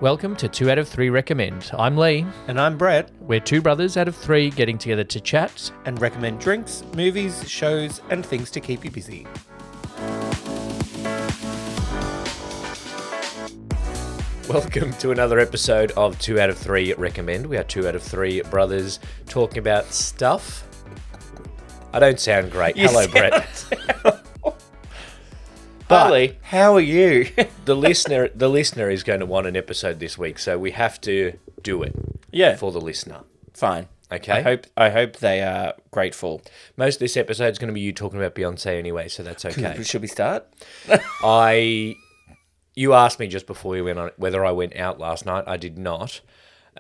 Welcome to 2 out of 3 Recommend. I'm Lee. And I'm Brett. We're two brothers out of three getting together to chat. And recommend drinks, movies, shows, and things to keep you busy. Welcome to another episode of 2 out of 3 Recommend. We are 2 out of 3 brothers talking about stuff. I don't sound great. Hello, Brett. But how are you? the listener is going to want an episode this week, so we have to do it. Yeah. For the listener. Fine. Okay. I hope they are grateful. Most of this episode is going to be you talking about Beyonce anyway, so that's okay. Should we start? You asked me just before we went on whether I went out last night. I did not.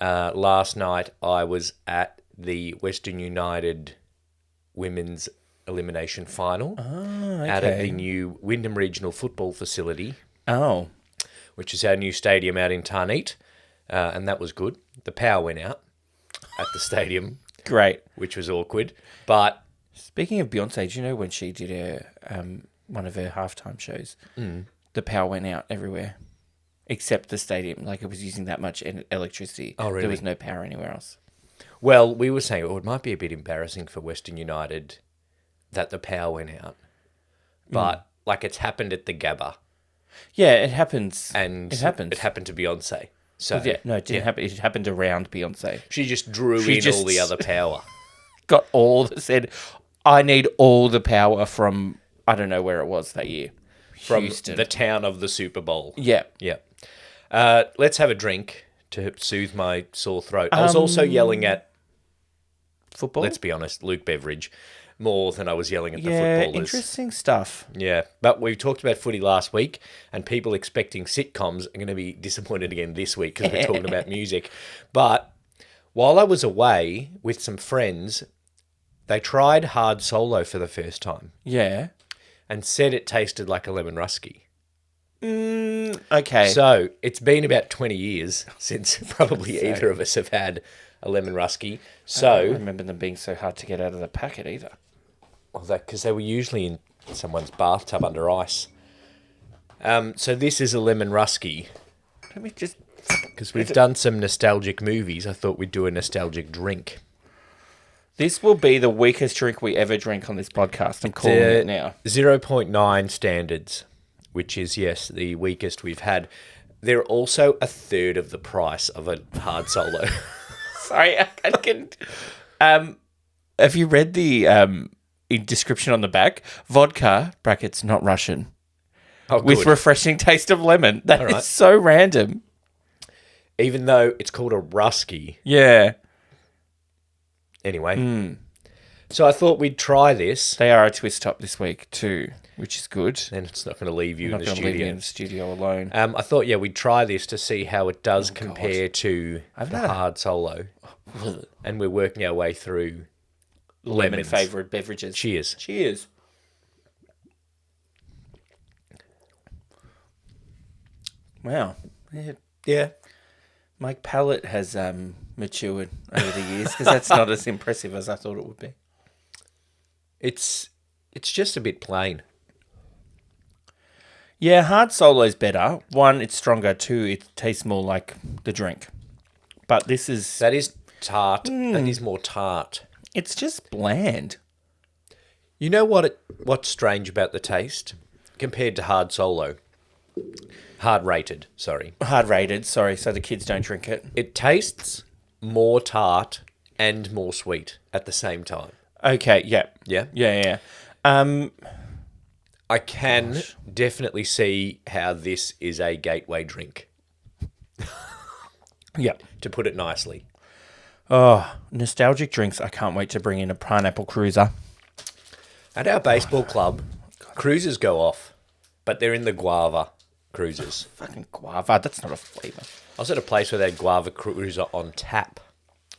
Last night I was at the Western United Women's Elimination Final out at the new Wyndham Regional Football Facility. Oh. Which is our new stadium out in Tarneet, and that was good. The power went out at the stadium. Great. Which was awkward. But speaking of Beyonce, do you know when she did her one of her halftime shows, the power went out everywhere except the stadium. Like it was using that much electricity. Oh, really? There was no power anywhere else. Well, we were saying it might be a bit embarrassing for Western United that the power went out. But, it's happened at the Gabba. Yeah, it happens. And it happens. It happened to Beyonce. So it didn't happen. It happened around Beyonce. She just drew all the other power. Got said, I need all the power from, I don't know where it was that year. From Houston. The town of the Super Bowl. Yeah. Yeah. Let's have a drink to soothe my sore throat. I was also yelling at football. Let's be honest, Luke Beveridge, more than I was yelling at the footballers. footballers. Interesting stuff. Yeah, but we talked about footy last week, and people expecting sitcoms are going to be disappointed again this week because we're talking about music. But while I was away with some friends, they tried Hard Solo for the first time. Yeah. And said it tasted like a lemon rusky. Okay. So it's been about 20 years since probably either of us have had a lemon rusky. So I don't remember them being so hard to get out of the packet either. Well, because they were usually in someone's bathtub under ice. So this is a lemon rusky. Let me just... Because we've done some nostalgic movies, I thought we'd do a nostalgic drink. This will be the weakest drink we ever drink on this podcast. I'm calling it now. 0.9 standards, which is, yes, the weakest we've had. They're also a third of the price of a Hard Solo. Sorry, I can... have you read the description on the back? Vodka, brackets, not Russian. Oh, good. With refreshing taste of lemon. That All right. is so random. Even though it's called a rusky. Yeah. Anyway. So I thought we'd try this. They are a twist top this week too, which is good. And it's not going to leave you in the Not going to leave you in studio. the studio alone. I thought, we'd try this to see how it does compare to the Hard Solo. And we're working our way through Lemon lemons. favourite beverages. Cheers. Cheers. Wow. Yeah. My palate has matured over the years because that's not as impressive as I thought it would be. It's just a bit plain. Yeah, Hard Solo's better. One, it's stronger. Two, it tastes more like the drink. But this is... That is tart. That is more tart. It's just bland. You know what's strange about the taste compared to Hard Solo? Hard rated, sorry. Hard rated, sorry, so the kids don't drink it. It tastes more tart and more sweet at the same time. Okay, yeah. Yeah? Yeah. I can definitely see how this is a gateway drink. Yeah. To put it nicely. Oh, nostalgic drinks. I can't wait to bring in a pineapple cruiser. At our baseball club, cruisers go off, but they're in the guava cruisers. Fucking guava, that's not a flavour. I was at a place where they had guava cruiser on tap.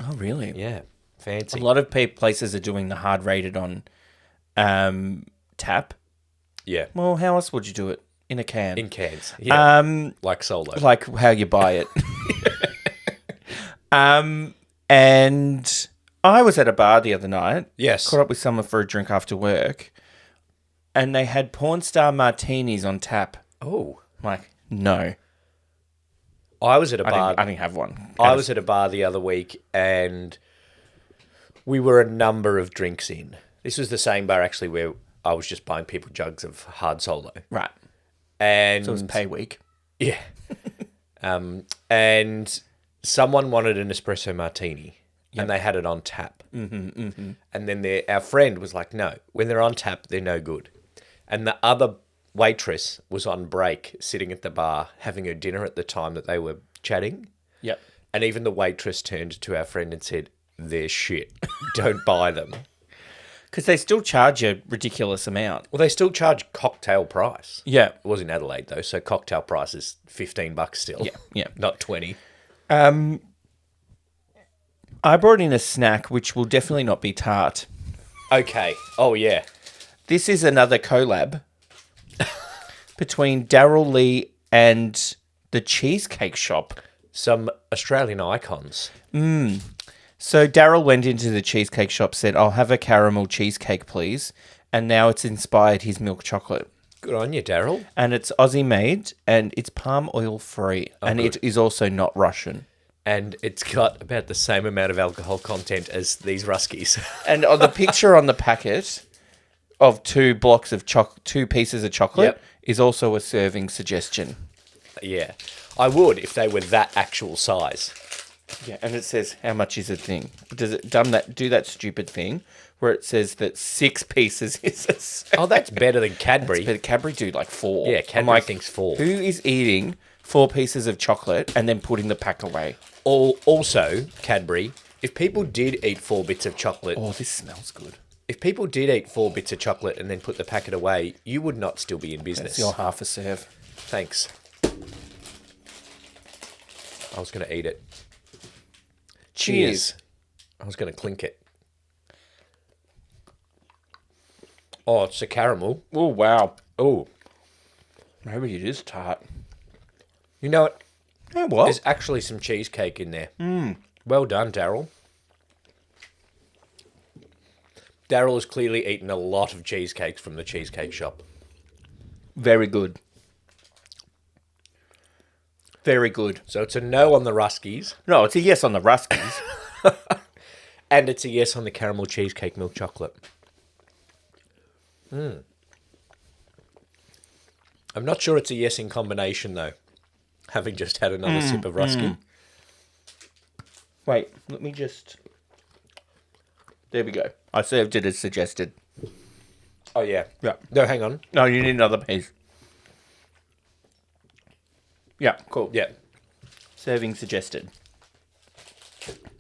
Oh, really? Yeah, fancy. A lot of places are doing the hard rated on tap. Yeah. Well, how else would you do it? In a can. In cans. Yeah. Like Solo. Like how you buy it. And I was at a bar the other night. Yes. Caught up with someone for a drink after work. And they had porn star martinis on tap. Oh. I'm like, no. I was at a bar. I didn't have one. I was at a bar the other week, and we were a number of drinks in. This was the same bar actually where I was just buying people jugs of hard solo, Right. and So it was pay week. yeah, and someone wanted an espresso martini, and they had it on tap. And then our friend was like, "No, when they're on tap, they're no good." And the other waitress was on break, sitting at the bar having her dinner at the time that they were chatting. Yep. And even the waitress turned to our friend and said, "They're shit. Don't buy them." Because they still charge a ridiculous amount. Well, they still charge cocktail price. Yeah. It was in Adelaide though, so cocktail price is $15 still. Yeah. Not 20. I brought in a snack which will definitely not be tart. Okay. Oh yeah. This is another collab between Daryl Lee and the Cheesecake Shop. Some Australian icons. So Daryl went into the Cheesecake Shop, said, "I'll have a caramel cheesecake, please." And now it's inspired his milk chocolate. Good on you, Daryl. And it's Aussie made and it's palm oil free. And good. it is also not Russian. And it's got about the same amount of alcohol content as these Ruskies. And on the picture on the packet of two pieces of chocolate Yep. is also a serving suggestion. Yeah. I would if they were that actual size. Yeah, and it says how much is a thing. Does it do that stupid thing where it says that 6 pieces is a serving? Oh, that's better than Cadbury. But Cadbury do like 4. Yeah, I'm Cadbury like, thinks 4. Who is eating 4 pieces of chocolate and then putting the pack away? Also, Cadbury, if people did eat 4 bits of chocolate, Oh, this smells good. if people did eat 4 bits of chocolate and then put the packet away, you would not still be in business. It's your half a serve. Thanks. I was going to eat it. Cheers. I was going to clink it. Oh, it's a caramel. Oh, wow. Oh, Maybe it is tart. you know what? Yeah, what? There's actually some cheesecake in there. Well done, Daryl. Daryl has clearly eaten a lot of cheesecakes from the Cheesecake Shop. Very good. Very good. So it's a no on the Ruskies, No, it's a yes on the Ruskies. and it's a yes on the caramel cheesecake milk chocolate. I'm not sure it's a yes in combination, though, having just had another sip of Rusky. Wait, let me just... There we go. I served it as suggested. Oh, yeah. Yeah. No, hang on. No, you need another piece. Yeah, cool. Yeah. Serving suggested.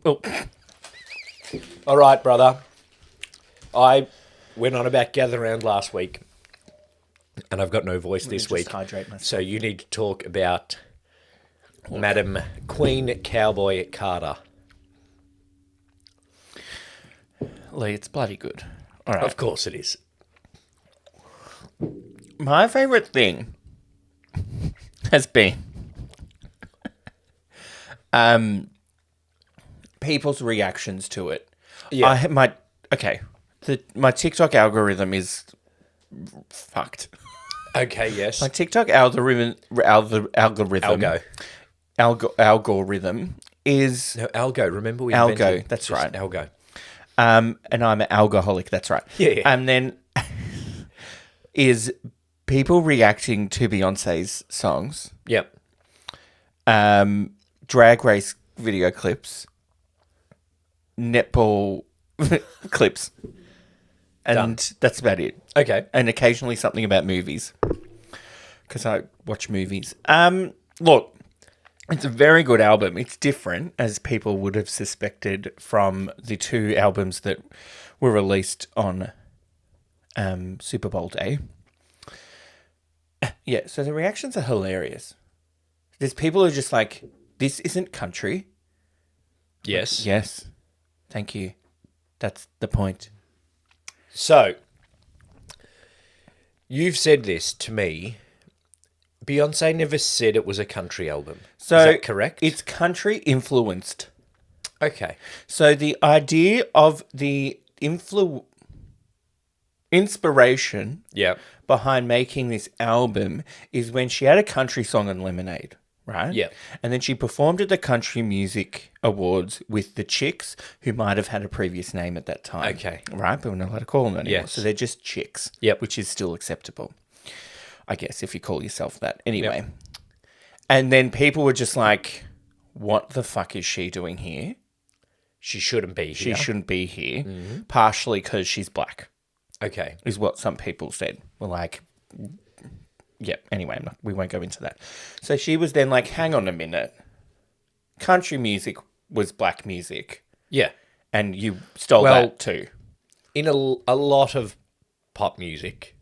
Oh, All right, brother. I went on about Gather Round last week, and I've got no voice this just week. hydrate myself. So you need to talk about Madam Queen Cowboy Carter. Lee, it's bloody good. All right. Of course it is. My favourite thing has been people's reactions to it. Yeah. My TikTok algorithm is fucked. Okay, yes. My TikTok algorithm Algo. algorithm is No, Algo. Remember we Algo, invented that's just right. Algo. and I'm an alcoholic, that's right. Yeah. And then is people reacting to Beyonce's songs, Yep. drag race video clips, netball clips, and that's about it. Okay. And occasionally something about movies, because I watch movies. Look, it's a very good album. It's different, as people would have suspected from the 2 albums that were released on Super Bowl day. Yeah, so the reactions are hilarious. There's people who are just like, this isn't country. Yes. Yes. Thank you. That's the point. So, you've said this to me. Beyonce never said it was a country album. So Is that correct? It's country influenced. Okay. So the idea of the inspiration Yep. behind making this album is when she had a country song on Lemonade, right? Yeah. And then she performed at the Country Music Awards with the Chicks, who might have had a previous name at that time. Okay. Right? But we're not allowed to call them anymore. Yes. So they're just Chicks. Yep. Which is still acceptable, I guess, if you call yourself that. Anyway. And then people were just like, what the fuck is she doing here? She shouldn't be She here. shouldn't be here. Partially because she's black, Okay. is what some people said. Were like, yeah, anyway, we won't go into that. So she was then like, hang on a minute. Country music was black music, Yeah. and you stole Well, that too. In a lot of pop music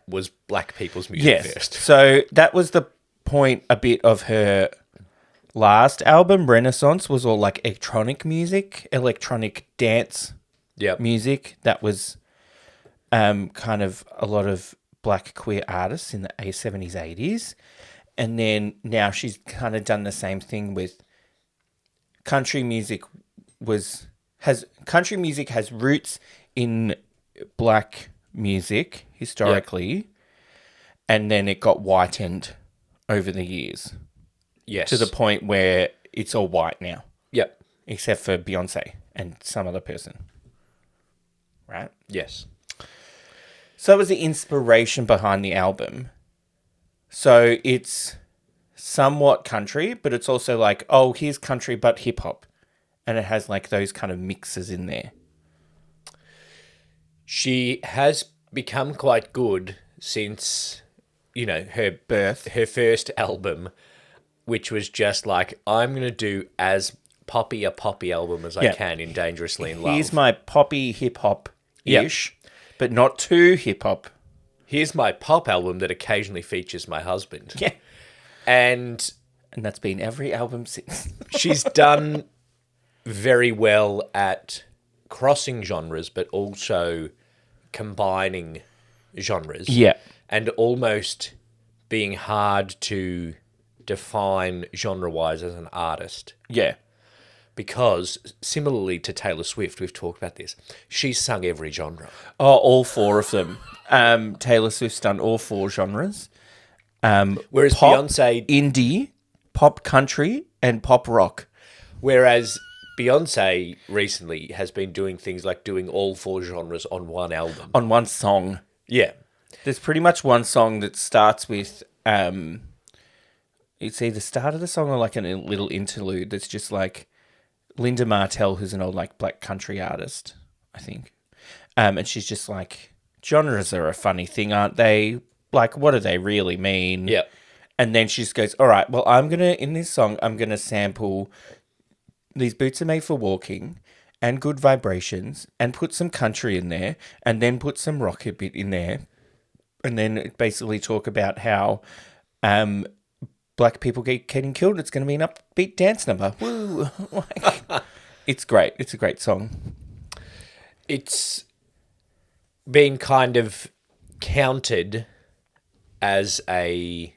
was black people's music Yes. first. So that was the point a bit of her last album, Renaissance, was all like electronic music, electronic dance Yep. music. That was kind of a lot of black queer artists in the 70s, 80s. And then now she's kind of done the same thing with country music country music has roots in black music historically, and then it got whitened over the years Yes. to the point where it's all white now, Yep. except for Beyonce and some other person. Right? Yes. So it was the inspiration behind the album. So it's somewhat country, but it's also like, oh, here's country but hip hop. And it has like those kind of mixes in there. She has become quite good since, her Birth. her first album, which was just like, I'm going to do as poppy a poppy album as I Yeah. can in Dangerously in Love. Here's my poppy hip hop ish, but not too hip hop. Here's my pop album that occasionally features my husband. Yeah. And And that's been every album since. she's done very well at crossing genres, but also combining genres. Yeah. And almost being hard to define genre-wise as an artist. Yeah. Because, similarly to Taylor Swift, we've talked about this, she's sung every genre. Oh, all four of them. Taylor Swift's done all four genres. Whereas Pop, Beyonce... indie, pop country, and pop rock. Whereas Beyonce recently has been doing things like doing all four genres on one album. On one song. Yeah. There's pretty much one song that starts with... it's either start of the song or like a little interlude that's just like Linda Martell, who's an old like black country artist, I think. And she's just like, genres are a funny thing, aren't they? Like, what do they really mean? Yeah. And then she just goes, all right, well, in this song, I'm going to sample These Boots Are Made for Walking and Good Vibrations and put some country in there and then put some rock a bit in there. And then basically talk about how black people getting killed. It's going to be an upbeat dance number. Woo! It's great. It's a great song. It's been kind of counted as a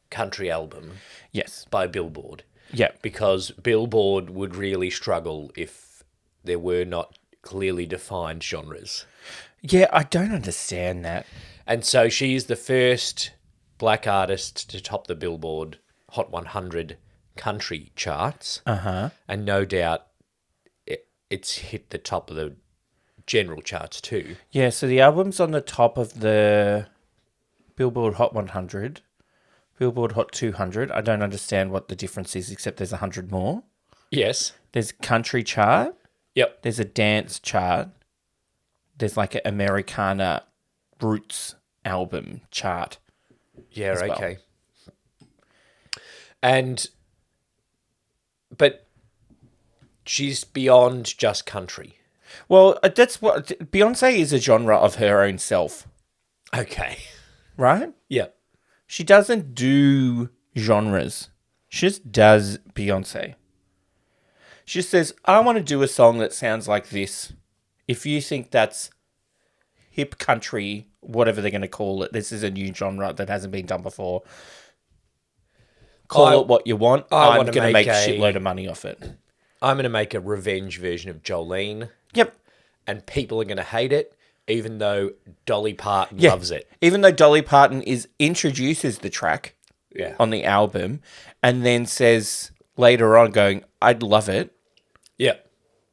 country album Yes. by Billboard. Yeah. Because Billboard would really struggle if there were not clearly defined genres. Yeah, I don't understand that. And so she's the first black artist to top the Billboard Hot 100 country charts. Uh-huh. And no doubt it's hit the top of the general charts too. Yeah, so the album's on the top of the Billboard Hot 100, Billboard Hot 200. I don't understand what the difference is, except there's 100 more. Yes. There's country chart. Yep. There's a dance chart. There's like an Americana Roots album chart. Yeah, as well. okay. But she's beyond just country. Well, that's what Beyonce is, a genre of her own self, Okay. right? Yeah. She doesn't do genres. She just does Beyonce. She just says, I want to do a song that sounds like this. If you think that's hip country, whatever they're going to call it, this is a new genre that hasn't been done before. Call it what you want. I'm wanna going to make make a a- shitload of money off it. I'm going to make a revenge version of Jolene, Yep. and people are going to hate it, even though Dolly Parton Yeah. loves it. Even though Dolly Parton introduces the track, Yeah. on the album, and then says later on, going, "I'd love it." Yeah.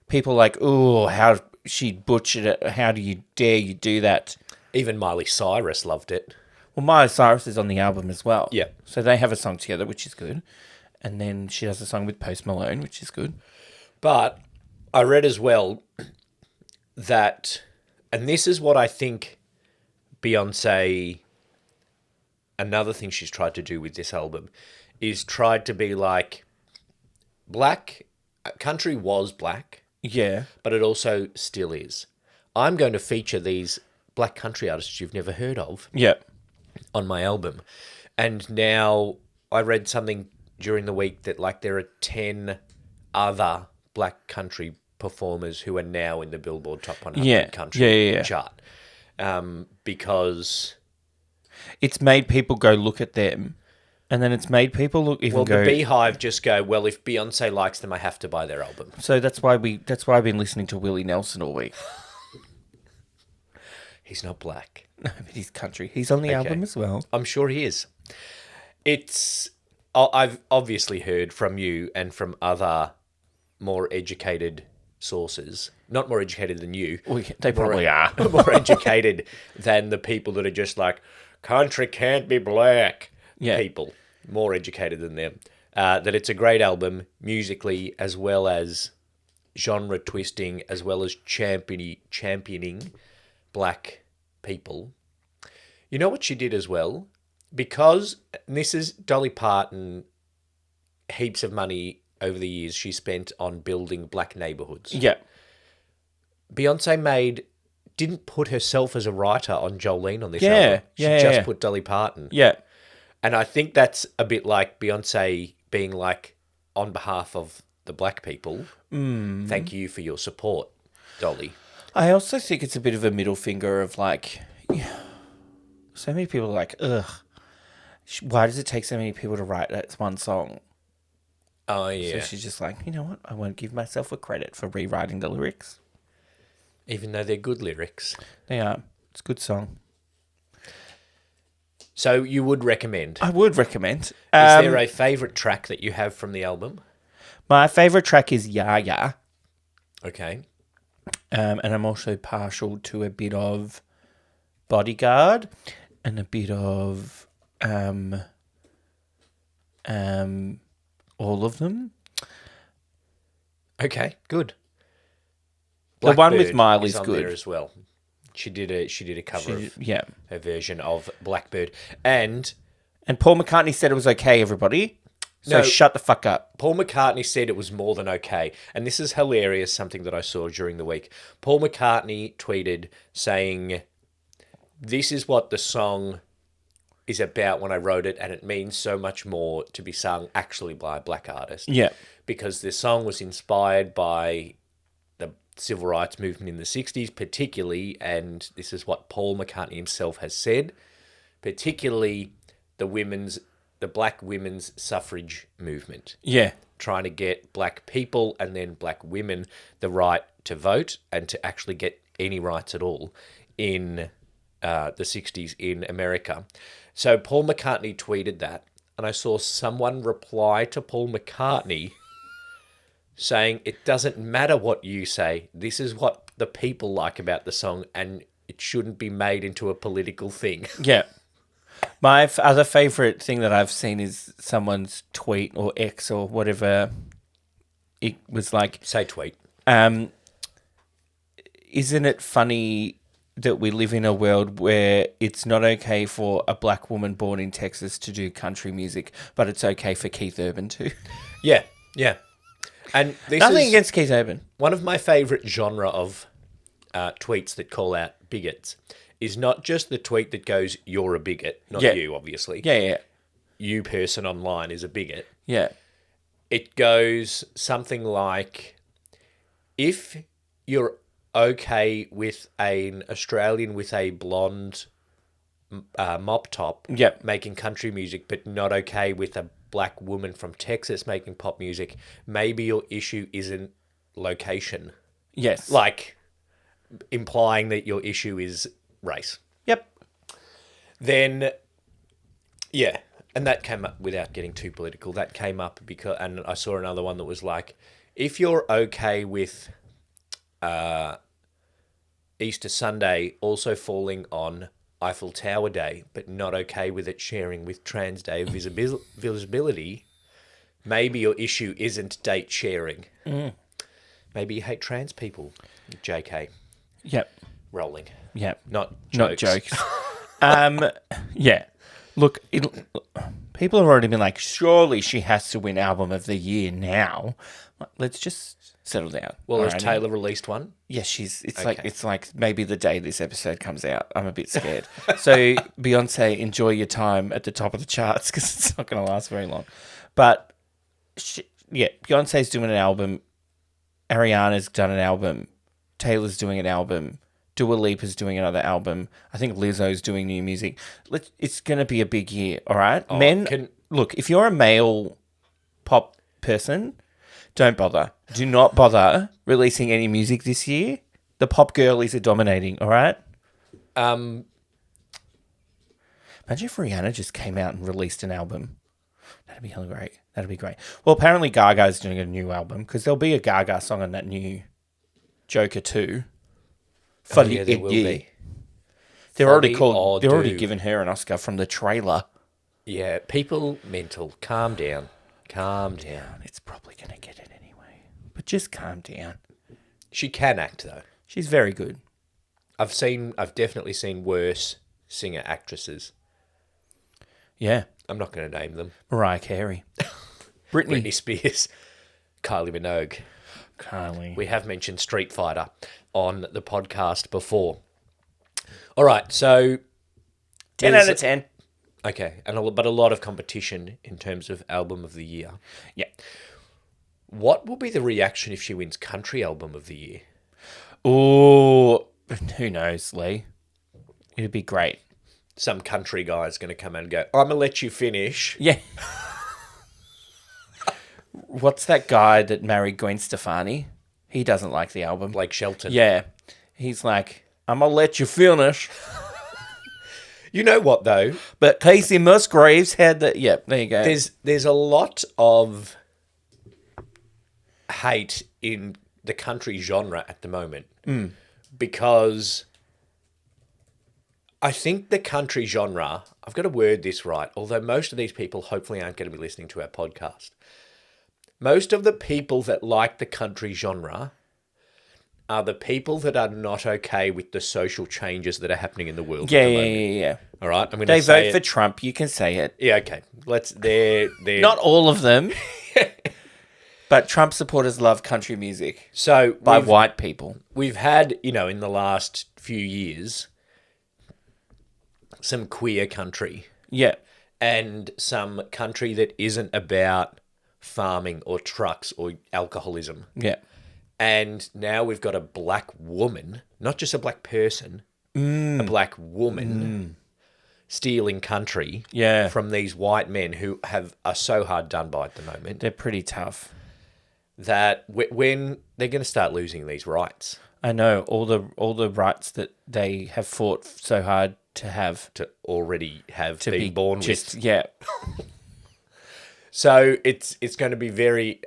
People are like, "Oh, how she butchered it! How do you dare you do that?" Even Miley Cyrus loved it. Well, Miley Cyrus is on the album as well. Yeah. So they have a song together, which is good. And then she does a song with Post Malone, which is good. But I read as well that, and this is what I think Beyonce, another thing she's tried to do with this album, is tried to be like, black, country was black, Yeah. but it also still is. I'm going to feature these black country artists you've never heard of Yeah. on my album. And now I read something during the week that like there are 10 other black country performers who are now in the Billboard Top 100 country chart. Because It's made people go look at them. And then it's made people look even go. the Bey-hive just go, well, if Beyonce likes them, I have to buy their album. So that's why I've been listening to Willie Nelson all week. He's not black. No, but he's country. He's on the album as well. I'm sure he is. I've obviously heard from you and from other more educated sources, not more educated than you. They probably are. More educated than the people that are just like, country can't be black. Yeah. People, more educated than them. That it's a great album, musically, as well as genre twisting, as well as championing black people. You know what she did as well? Because, and this is Dolly Parton, heaps of money over the years she spent on building black neighborhoods. Yeah. Beyonce didn't put herself as a writer on Jolene on this Yeah, album. She yeah, just yeah. put Dolly Parton. Yeah. And I think that's a bit like Beyonce being like, on behalf of the black people, thank you for your support, Dolly. I also think it's a bit of a middle finger of like, so many people are like, ugh, why does it take so many people to write that one song? Oh, So yeah. she's just like, you know what? I won't give myself a credit for rewriting the lyrics. Even though they're good lyrics. They are. It's a good song. So you would recommend. I would recommend. Is there a favourite track that you have from the album? My favourite track is Ya Ya. Okay. And I'm also partial to a bit of Bodyguard and a bit of all of them. Okay, good. The one with Blackbird Miley's is on good. there as well. She did a cover of Yeah. her version of Blackbird. And And Paul McCartney said it was okay, everybody. So No. shut the fuck up. Paul McCartney said it was more than okay. And this is hilarious, something that I saw during the week. Paul McCartney tweeted saying, "This is what the song is about when I wrote it, and it means so much more to be sung actually by a black artist." Yeah. Because the song was inspired by the civil rights movement in the 60s, particularly, and this is what Paul McCartney himself has said, particularly the black women's suffrage movement. Yeah. Trying to get black people and then black women the right to vote and to actually get any rights at all in the 60s in America. So Paul McCartney tweeted that, and I saw someone reply to Paul McCartney saying, "It doesn't matter what you say. This is what the people like about the song, and it shouldn't be made into a political thing." Yeah. My other favourite thing that I've seen is someone's tweet or X or whatever. It was like, Say tweet. isn't it funny that we live in a world where it's not okay for a black woman born in Texas to do country music, but it's okay for Keith Urban to? Yeah, yeah. And this Nothing is against Keith Urban. one of my favourite genre of tweets that call out bigots is not just the tweet that goes, "You're a bigot," not Yeah. you, obviously. Yeah, yeah, You person online is a bigot. yeah. It goes something like, if you're okay with an Australian with a blonde mop top Yep. making country music, but not okay with a black woman from Texas making pop music, maybe your issue isn't location. Yes. Like, implying that your issue is race. Yep. Then, yeah. And that came up, without getting too political, that came up because, and I saw another one that was like, if you're okay with Easter Sunday also falling on Eiffel Tower Day, but not okay with it sharing with Trans Day of Visibility, maybe your issue isn't date sharing. Maybe you hate trans people. JK. Yep. Rolling. Yep. Not jokes. Yeah. Look, people have already been like, surely she has to win Album of the Year now. Let's just settle down. Well, has Alrighty? Taylor released one? Yeah, it's like maybe the day this episode comes out. I'm a bit scared. So Beyonce, enjoy your time at the top of the charts because it's not going to last very long. But Beyonce's doing an album. Ariana's done an album. Taylor's doing an album. Dua Lipa's doing another album. I think Lizzo's doing new music. It's going to be a big year, all right? Look, if you're a male pop person, don't bother. Do not bother releasing any music this year. The pop girlies are dominating, all right? Um, Imagine if Rihanna just came out and released an album. That'd be hella great. That'd be great. Well, apparently Gaga's doing a new album because there'll be a Gaga song on that new Joker 2. yeah, there will be. They're already Funny or giving her an Oscar from the trailer. Yeah, people mental. Calm down. Calm down. It's probably going to get it anyway. But just calm down. She can act, though. She's very good. I've definitely seen worse singer actresses. Yeah. I'm not going to name them. Mariah Carey. Britney Spears. Kylie Minogue. Kylie. We have mentioned Street Fighter on the podcast before. All right, so 10 out of 10. Okay, but a lot of competition in terms of album of the year. Yeah. What will be the reaction if she wins country album of the year? Oh, who knows, Lee? It'd be great. Some country guy's going to come and go, I'm going to let you finish. Yeah. What's that guy that married Gwen Stefani? He doesn't like the album. Blake Shelton. Yeah. He's like, I'm going to let you finish. You know what, though? But Casey Musgraves had the... Yeah, there you go. There's a lot of hate in the country genre at the moment because I think the country genre, I've got to word this right, although most of these people hopefully aren't going to be listening to our podcast. Most of the people that like the country genre are the people that are not okay with the social changes that are happening in the world. Yeah. All right, I'm going They to say vote for Trump. You can say it. Yeah, okay. They're Not all of them. But Trump supporters love country music. So by white people. We've had, in the last few years, some queer country. Yeah. And some country that isn't about farming or trucks or alcoholism. Yeah. And now we've got a black woman, not just a black person, a black woman stealing country from these white men who are so hard done by at the moment. They're pretty tough. That when they're going to start losing these rights. I know, all the rights that they have fought so hard to have. To already have to been be born just, with. Yeah. So it's going to be very...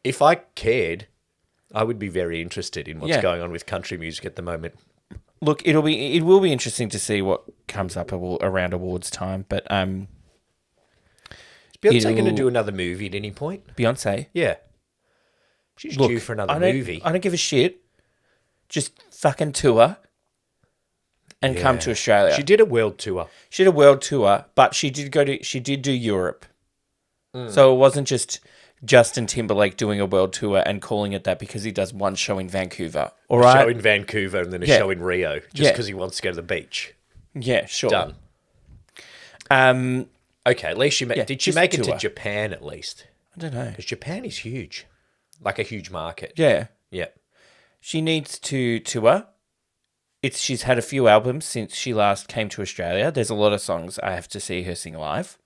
if I cared, I would be very interested in what's going on with country music at the moment. Look, it will be interesting to see what comes up around awards time, but Is Beyonce going to do another movie at any point? Beyonce? Yeah. She's due for another movie. I don't give a shit. Just fucking tour and come to Australia. She did a world tour. She did a world tour, but she did do Europe. So it wasn't just Justin Timberlake doing a world tour and calling it that because he does one show in Vancouver. All right. A show in Vancouver and then a show in Rio just because he wants to go to the beach. Yeah, sure. Done. Okay, at least did she make it to Japan at least? I don't know. Because Japan is huge. Like a huge market. Yeah. Yeah. She needs to tour. She's had a few albums since she last came to Australia. There's a lot of songs I have to see her sing live.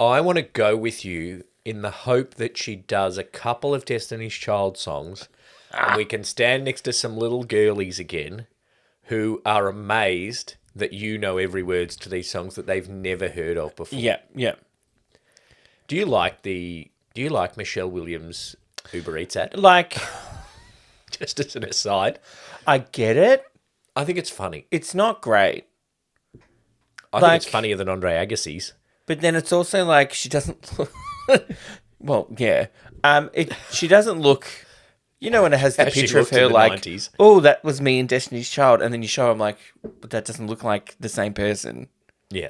I want to go with you in the hope that she does a couple of Destiny's Child songs and we can stand next to some little girlies again who are amazed that you know every words to these songs that they've never heard of before. Yeah, yeah. Do you like Michelle Williams' Uber Eats ad? Like, Just as an aside, I get it. I think it's funny. It's not great. I think it's funnier than Andre Agassi's. But then it's also like she doesn't. Well, yeah. She doesn't look. You know when it has the How she picture of looked in her the like, 90s. oh, that was me in Destiny's Child, and then you show him like, but that doesn't look like the same person. Yeah.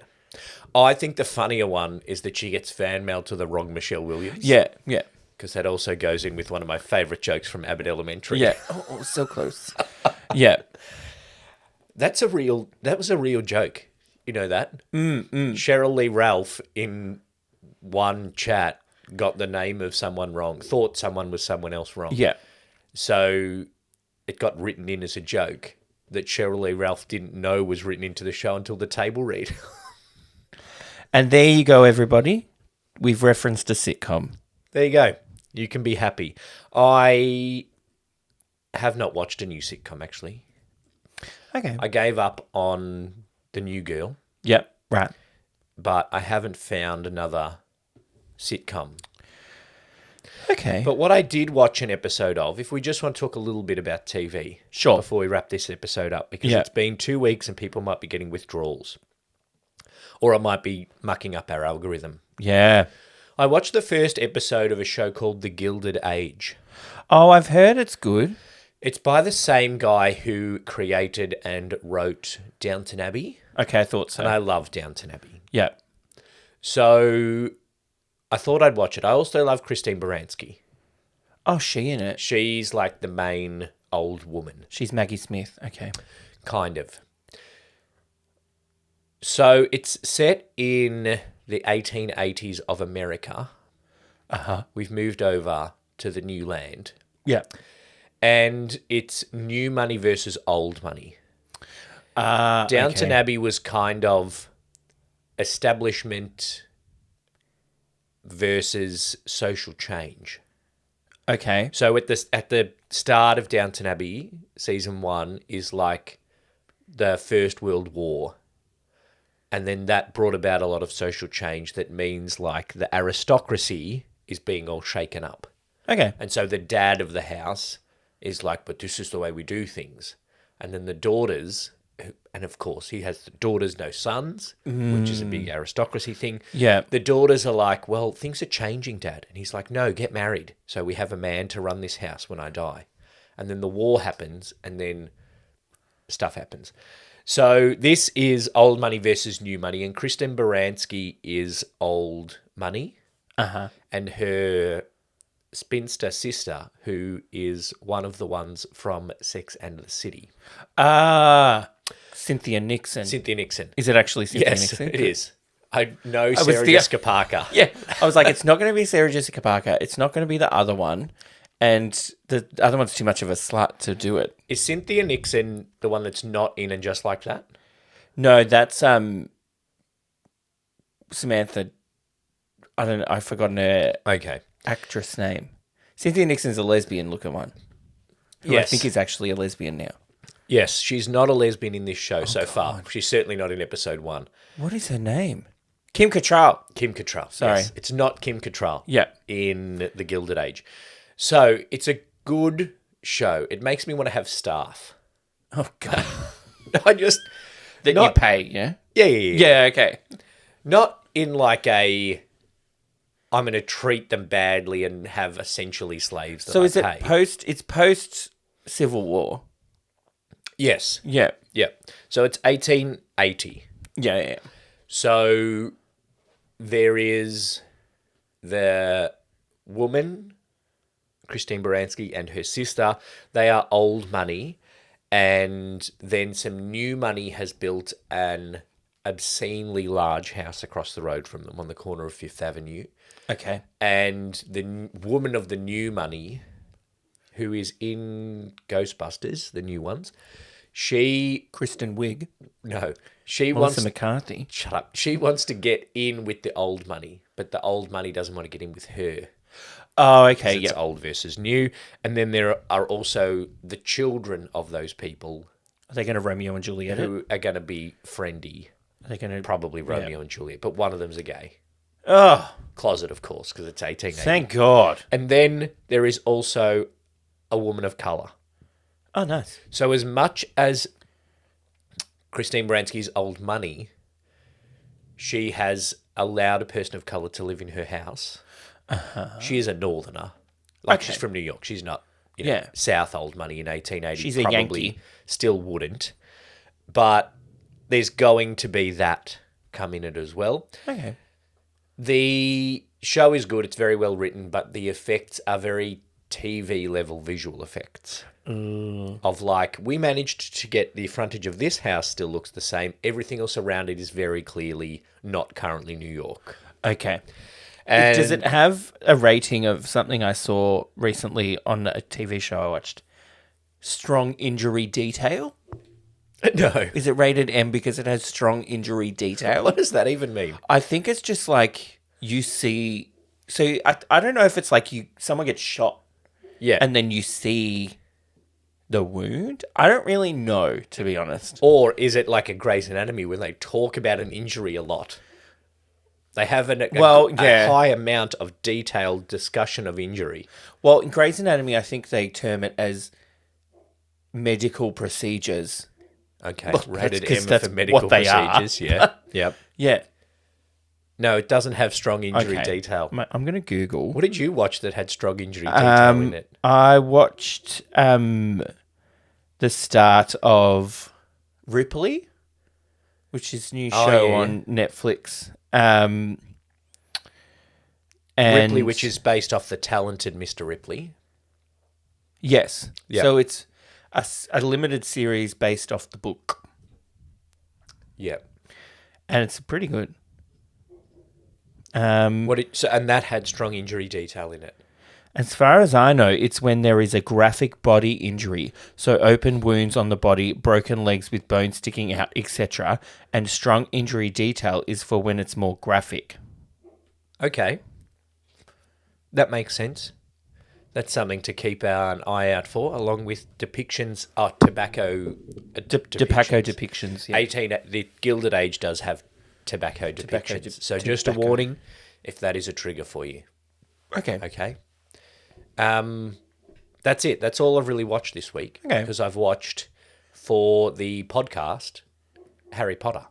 I think the funnier one is that she gets fan mail to the wrong Michelle Williams. Yeah, yeah, Because that also goes in with one of my favourite jokes from Abbott Elementary. yeah. Oh, so close. Yeah. That was a real joke. You know that? Cheryl Lee Ralph in one chat got the name of someone wrong, thought someone was someone else wrong. Yeah. So it got written in as a joke that Cheryl Lee Ralph didn't know was written into the show until the table read. And there you go, everybody. We've referenced a sitcom. There you go. You can be happy. I have not watched a new sitcom, actually. Okay. I gave up on The New Girl, Yep. Right. but I haven't found another sitcom. Okay. But what I did watch an episode of, if we just want to talk a little bit about TV Sure. before we wrap this episode up, because Yeah. it's been 2 weeks and people might be getting withdrawals. Or I might be mucking up our algorithm. Yeah. I watched the first episode of a show called The Gilded Age. Oh, I've heard it's good. It's by the same guy who created and wrote Downton Abbey, Okay, I thought so. and I love Downton Abbey. Yeah. So I thought I'd watch it. I also love Christine Baranski. Oh, she in it. She's like the main old woman, She's Maggie Smith. Okay. kind of. So it's set in the 1880s of America. Uh-huh. We've moved over to the new land. Yeah. And it's new money versus old money. Downton okay. Abbey was kind of establishment versus social change. Okay. So at the start of Downton Abbey, season 1 is like the First World War. And then that brought about a lot of social change that means like the aristocracy is being all shaken up. Okay. And so the dad of the house is like, but this is the way we do things. And then the daughters, and of course he has the daughters, no sons, which is a big aristocracy thing. Yeah. The daughters are like, well, things are changing, Dad. And he's like, no, get married. So we have a man to run this house when I die. And then the war happens and then stuff happens. So this is old money versus new money. And Kristen Baranski is old money. Uh-huh. And her spinster sister, who is one of the ones from Sex and the City. Cynthia Nixon. Cynthia Nixon. Is it actually Cynthia Yes, Nixon? it is. I know was Sarah the- Jessica Parker. Yeah. I was like, it's not going to be Sarah Jessica Parker. It's not going to be the other one. And the other one's too much of a slut to do it. Is Cynthia Nixon the one that's not in And Just Like That? No, that's Samantha. I don't know. I've forgotten her Okay. actress name. Cynthia Nixon's a lesbian looking one. Who I Yes. think is actually a lesbian now. Yes, she's not a lesbian in this show so far. She's certainly not in episode 1. What is her name? Kim Cattrall. Kim Cattrall. Sorry. Yes, it's not Kim Cattrall. Yeah. In The Gilded Age. So it's a good show. It makes me want to have staff. Oh, God. I just... That Not- you pay, yeah? Yeah. Yeah, okay. Not in like a... I'm going to treat them badly and have essentially slaves that So I is it pay. it's post Civil War? Yes. Yeah. Yeah. So it's 1880. Yeah. So there is the woman, Christine Baranski, and her sister. They are old money. And then some new money has built an obscenely large house across the road from them on the corner of Fifth Avenue. Okay. And the woman of the new money, who is in Ghostbusters, the new ones, she Kristen Wiig. she Melissa wants McCarthy. shut up. She wants to get in with the old money, but the old money doesn't want to get in with her. Oh, okay. It's Yeah. old versus new. And then there are also the children of those people Are they going to Romeo and Juliet it? who are going to be friendly. Are they going to... Probably Romeo and Juliet, but one of them's a gay. Oh, Closet, of course, because it's 18. thank God. And then there is also a woman of colour. Oh, nice. So as much as Christine Baranski's Old Money, she has allowed a person of colour to live in her house. She is a northerner. Like, she's from New York. She's not, South Old Money in 1880. She's a probably Yankee. still wouldn't. But there's going to be that come in it as well. Okay. The show is good. It's very well written, but the effects are very TV level visual effects. Of like, we managed to get the frontage of this house still looks the same. Everything else around it is very clearly not currently New York. Okay. And Does it have a rating of something I saw recently on a TV show I watched? Strong injury detail? No. Is it rated M because it has strong injury detail? What does that even mean? I think it's just like you see... So I don't know if it's like someone gets shot Yeah. and then you see the wound. I don't really know, to be honest. Or is it like a Grey's Anatomy when they talk about an injury a lot? They have a high amount of detailed discussion of injury. Well, in Grey's Anatomy, I think they term it as medical procedures. Okay, Well, rated that's 'cause M that's for medical what they are. procedures. Yeah, yep. Yeah. No, it doesn't have strong injury Okay. detail. I'm going to Google. What did you watch that had strong injury detail in it? I watched the start of Ripley, which is a new show on Netflix. And Ripley, which is based off the talented Mr. Ripley. Yes. Yeah. So it's a limited series based off the book. Yeah. And it's pretty good. And that had strong injury detail in it. As far as I know, it's when there is a graphic body injury, so open wounds on the body, broken legs with bones sticking out, etc. And strong injury detail is for when it's more graphic. Okay. That makes sense. That's something to keep an eye out for, along with depictions. Tobacco depictions. Yeah. 18. The Gilded Age does have tobacco depictions. So just a tobacco. warning, if that is a trigger for you. Okay. Okay. That's it. That's all I've really watched this week. Okay. Because I've watched, for the podcast, Harry Potter.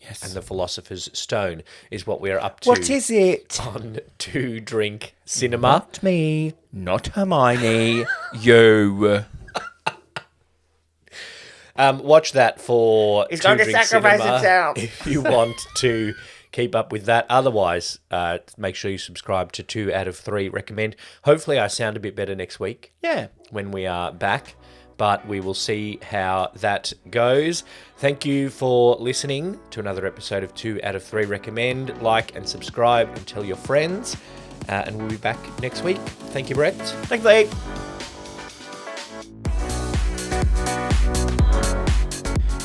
Yes. And the Philosopher's Stone is what we're up to. What is it? On To Drink Cinema. Not me. Not Hermione. You. Watch that for He's To going to Drink sacrifice Cinema himself. if you want to keep up with that. Otherwise, make sure you subscribe to 2 out of 3 recommend. Hopefully I sound a bit better next week. Yeah. When we are back. But we will see how that goes. Thank you for listening to another episode of 2 out of 3 recommend. Like and subscribe and tell your friends. And we'll be back next week. Thank you, Brett. Thanks, Lee.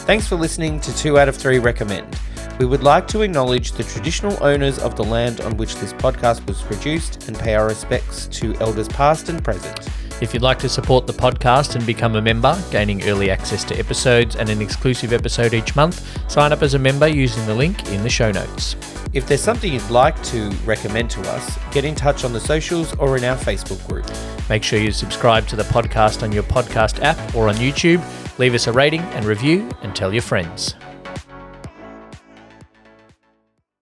Thanks for listening to 2 out of 3 recommend. We would like to acknowledge the traditional owners of the land on which this podcast was produced and pay our respects to elders past and present. If you'd like to support the podcast and become a member, gaining early access to episodes and an exclusive episode each month, sign up as a member using the link in the show notes. If there's something you'd like to recommend to us, get in touch on the socials or in our Facebook group. Make sure you subscribe to the podcast on your podcast app or on YouTube, leave us a rating and review, and tell your friends.